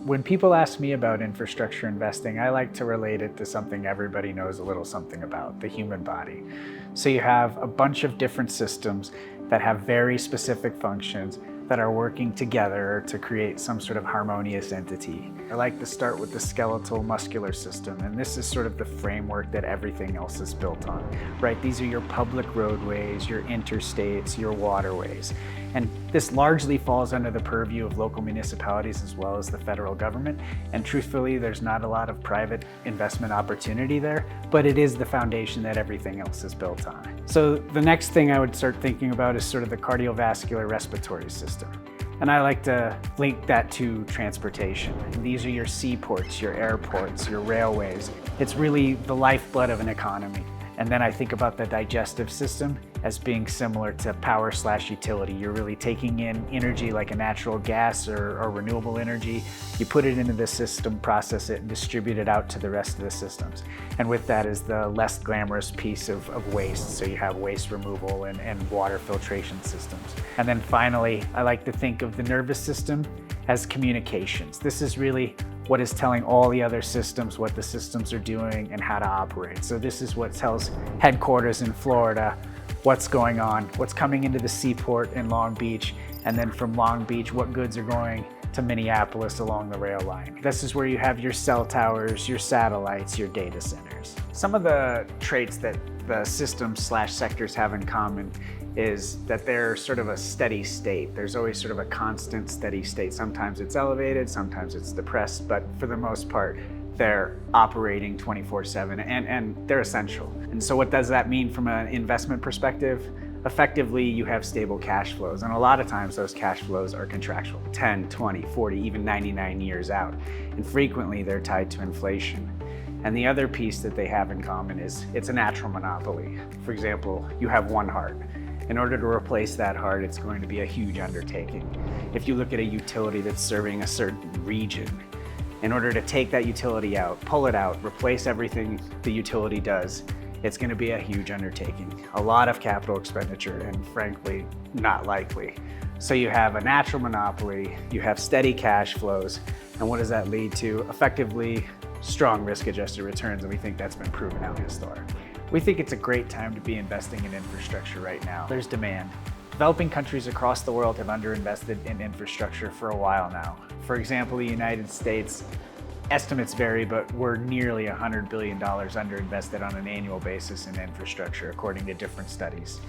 When people ask me about infrastructure investing, I like to relate it to something everybody knows a little something about, the human body. So you have a bunch of different systems that have very specific functions that are working together to create some sort of harmonious entity. I like to start with the skeletal muscular system, and this is sort of the framework that everything else is built on, right? These are your public roadways, your interstates, your waterways. And this largely falls under the purview of local municipalities as well as the federal government. And truthfully, there's not a lot of private investment opportunity there, but it is the foundation that everything else is built on. So the next thing I would start thinking about is sort of the cardiovascular respiratory system. And I like to link that to transportation. These are your seaports, your airports, your railways. It's really the lifeblood of an economy. And then I think about the digestive system as being similar to power/utility. You're really taking in energy like a natural gas or renewable energy. You put it into the system, process it, and distribute it out to the rest of the systems. And with that is the less glamorous piece of waste. So you have waste removal and water filtration systems. And then finally, I like to think of the nervous system as communications. This is really what is telling all the other systems what the systems are doing and how to operate. So this is what tells headquarters in Florida what's going on, what's coming into the seaport in Long Beach, and then from Long Beach, what goods are going to Minneapolis along the rail line. This is where you have your cell towers, your satellites, your data centers. Some of the traits that the systems/sectors have in common is that they're sort of a steady state. There's always sort of a constant steady state. Sometimes it's elevated, sometimes it's depressed, but for the most part, they're operating 24/7 and they're essential. And so what does that mean from an investment perspective? Effectively, you have stable cash flows. And a lot of times those cash flows are contractual, 10, 20, 40, even 99 years out. And frequently they're tied to inflation. And the other piece that they have in common is it's a natural monopoly. For example, you have one heart. In order to replace that heart, it's going to be a huge undertaking. If you look at a utility that's serving a certain region, in order to take that utility out, pull it out, replace everything the utility does, it's going to be a huge undertaking. A lot of capital expenditure and frankly, not likely. So you have a natural monopoly, you have steady cash flows, and what does that lead to? Effectively, strong risk-adjusted returns, and we think that's been proven out historically. We think it's a great time to be investing in infrastructure right now. There's demand. Developing countries across the world have underinvested in infrastructure for a while now. For example, the United States, estimates vary, but we're nearly $100 billion underinvested on an annual basis in infrastructure, according to different studies.